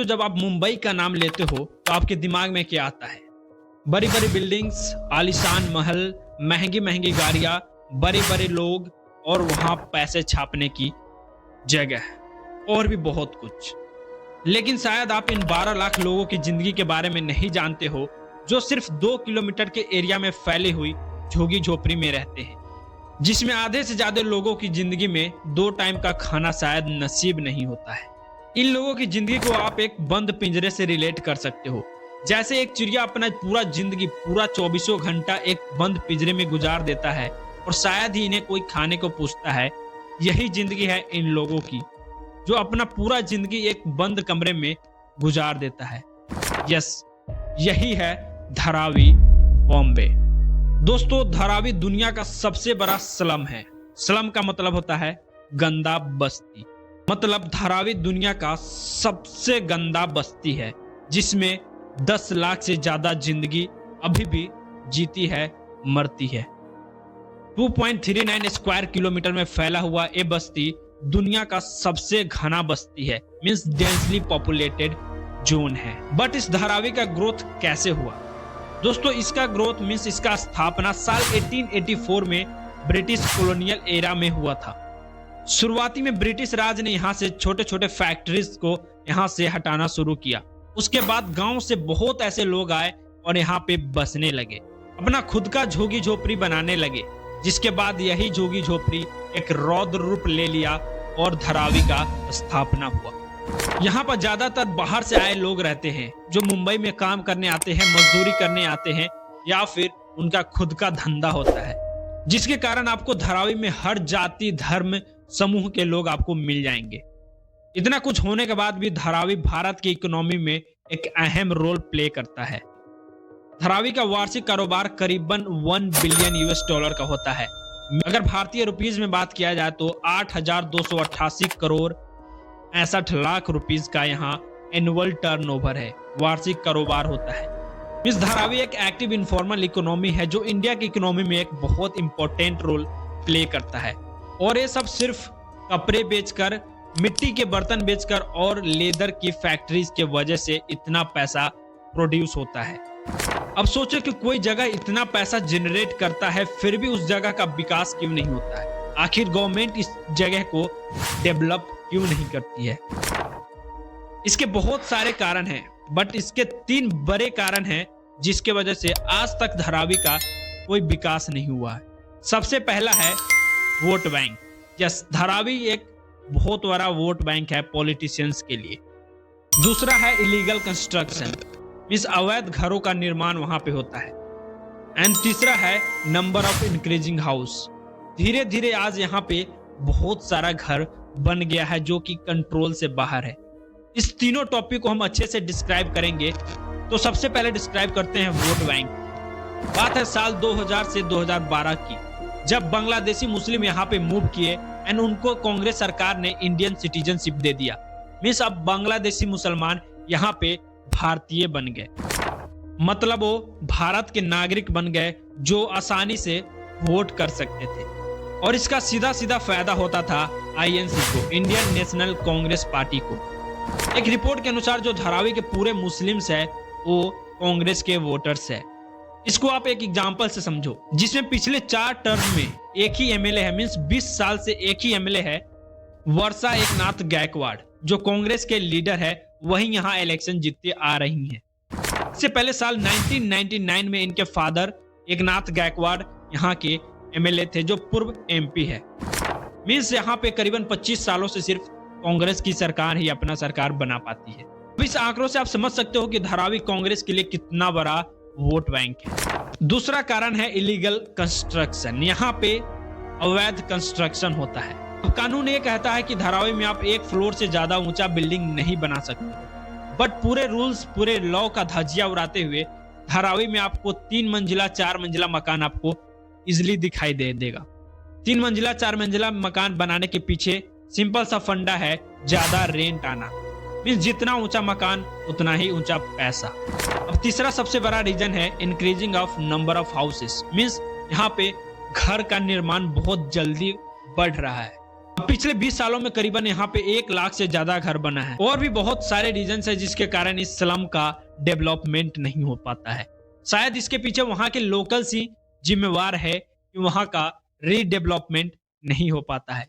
जब आप मुंबई का नाम लेते हो तो आपके दिमाग में क्या आता है? बड़ी बड़ी बिल्डिंग्स, आलीशान महल, महंगी महंगी गाड़ियां, बड़े बड़े लोग और वहां पैसे छापने की जगह और भी बहुत कुछ। लेकिन शायद आप इन 12 लाख लोगों की जिंदगी के बारे में नहीं जानते हो, जो सिर्फ 2 किलोमीटर के एरिया में फैली हुई झोगी झोपड़ी में रहते हैं, जिसमें आधे से ज्यादा लोगों की जिंदगी में 2 टाइम का खाना शायद नसीब नहीं होता है। इन लोगों की जिंदगी को आप एक बंद पिंजरे से रिलेट कर सकते हो। जैसे एक चिड़िया अपना पूरा जिंदगी, पूरा 24 घंटा एक बंद पिंजरे में गुजार देता है और शायद ही इन्हें कोई खाने को पूछता है। यही जिंदगी है इन लोगों की, जो अपना पूरा जिंदगी एक बंद कमरे में गुजार देता है। यस, यही है धारावी बॉम्बे। दोस्तों, धारावी दुनिया का सबसे बड़ा स्लम है। स्लम का मतलब होता है गंदा बस्ती। मतलब धारावी दुनिया का सबसे गंदा बस्ती है, जिसमें 10 लाख से ज्यादा जिंदगी अभी भी जीती है, मरती है। 2.39 स्क्वायर किलोमीटर में फैला हुआ ये बस्ती दुनिया का सबसे घना बस्ती है, मींस डेंसली पॉपुलेटेड जोन है। बट इस धारावी का ग्रोथ कैसे हुआ? दोस्तों, इसका ग्रोथ मींस इसका स्थापना साल 1884 में ब्रिटिश कॉलोनियल एरा में हुआ था। शुरुआती में ब्रिटिश राज ने यहाँ से छोटे छोटे फैक्ट्रीज को यहाँ से हटाना शुरू किया। उसके बाद गांव से बहुत ऐसे लोग आए और यहाँ पे बसने लगे, अपना खुद का झोगी झोपड़ी बनाने लगे, जिसके बाद यही झोगी झोपड़ी एक रौद्र रूप ले लिया और धारावी का स्थापना हुआ। यहाँ पर ज्यादातर बाहर से आए लोग रहते हैं, जो मुंबई में काम करने आते हैं, मजदूरी करने आते हैं, या फिर उनका खुद का धंधा होता है, जिसके कारण आपको धारावी में हर जाति धर्म समूह के लोग आपको मिल जाएंगे। इतना कुछ होने के बाद भी धारावी भारत की इकोनॉमी में एक अहम रोल प्ले करता है। धारावी का वार्षिक कारोबार करीबन $1 बिलियन का होता है। अगर भारतीय रुपीज में बात किया जाए तो 8,288 करोड़ 61 लाख रुपीज का यहाँ एनुअल टर्नओवर है, वार्षिक कारोबार होता है। इस धारावी एक एक्टिव इनफॉर्मल इकोनॉमी है, जो इंडिया की इकोनॉमी में एक बहुत इंपॉर्टेंट रोल प्ले करता है। और ये सब सिर्फ कपड़े बेचकर, मिट्टी के बर्तन बेचकर और लेदर की फैक्ट्रीज के वजह से इतना पैसा प्रोड्यूस होता है। अब सोचो कि कोई जगह इतना पैसा जनरेट करता है, फिर भी उस जगह का विकास क्यों नहीं होता है? आखिर गवर्नमेंट इस जगह को डेवलप क्यों नहीं करती है? इसके बहुत सारे कारण हैं, बट इसके 3 बड़े कारण हैं जिसके वजह से आज तक धारावी का कोई विकास नहीं हुआ है। सबसे पहला है वोट बैंक। यस, धारावी एक बहुत बड़ा वोट बैंक है पॉलिटिशियंस के लिए। दूसरा है इलीगल कंस्ट्रक्शन, मींस अवैध घरों का निर्माण वहां पे होता है। एंड तीसरा है नंबर ऑफ इंक्रीजिंग हाउस। धीरे धीरे आज यहाँ पे बहुत सारा घर बन गया है जो कि कंट्रोल से बाहर है। इस तीनों टॉपिक को हम अच्छे से डिस्क्राइब करेंगे। तो सबसे पहले डिस्क्राइब करते हैं वोट बैंक। बात है साल 2000 से 2012 की, जब बांग्लादेशी मुस्लिम यहाँ पे मूव किए एंड उनको कांग्रेस सरकार ने इंडियन सिटीजनशिप दे दिया। मींस अब बांग्लादेशी मुसलमान यहाँ पे भारतीय बन गए, मतलब वो भारत के नागरिक बन गए जो आसानी से वोट कर सकते थे। और इसका सीधा सीधा फायदा होता था आईएनसी को, इंडियन नेशनल कांग्रेस पार्टी को। एक रिपोर्ट के अनुसार जो धारावी के पूरे मुस्लिम्स है वो कांग्रेस के वोटर्स है। इसको आप एक एग्जांपल से समझो, जिसमें पिछले 4 टर्म में एक ही एमएलए है, मींस 20 साल से एक ही एमएलए है, वर्षा एकनाथ गायकवाड़, जो कांग्रेस के लीडर है, वही यहाँ इलेक्शन जीतते आ रही हैं। इससे पहले साल 1999 में इनके फादर एकनाथ गायकवाड़ यहाँ के एमएलए थे, जो पूर्व एमपी है। मींस यहाँ पे करीबन 25 सालों से सिर्फ कांग्रेस की सरकार ही अपना सरकार बना पाती है। इस आंकड़ों से आप समझ सकते हो कि धारावी कांग्रेस के लिए कितना बड़ा वोट बैंक है। दूसरा कारण है इलीगल कंस्ट्रक्शन। यहाँ पे अवैध कंस्ट्रक्शन होता है। अब कानून ये कहता है कि धारावी में आप 1 फ्लोर से ज्यादा ऊंचा बिल्डिंग नहीं बना सकते, बट पूरे रूल्स, पूरे लॉ का धज्जिया उड़ाते हुए धारावी में आपको 3 मंजिला 4 मंजिला मकान आपको इजिली दिखाई दे देगा। 3 मंजिला 4 मंजिला मकान बनाने के पीछे सिंपल सा फंडा है, ज्यादा रेंट आना। मींस जितना ऊंचा मकान उतना ही ऊंचा पैसा। अब तीसरा सबसे बड़ा रीजन है increasing of number of houses. Means यहाँ पे घर का निर्माण बहुत जल्दी बढ़ रहा है। पिछले 20 सालों में करीबन यहाँ पे 1 लाख से ज्यादा घर बना है। और भी बहुत सारे रीजन है जिसके कारण इस स्लम का डेवलपमेंट नहीं हो पाता है। शायद इसके पीछे वहां के लोकल्स ही जिम्मेवार है कि वहां का रीडेवलपमेंट नहीं हो पाता है।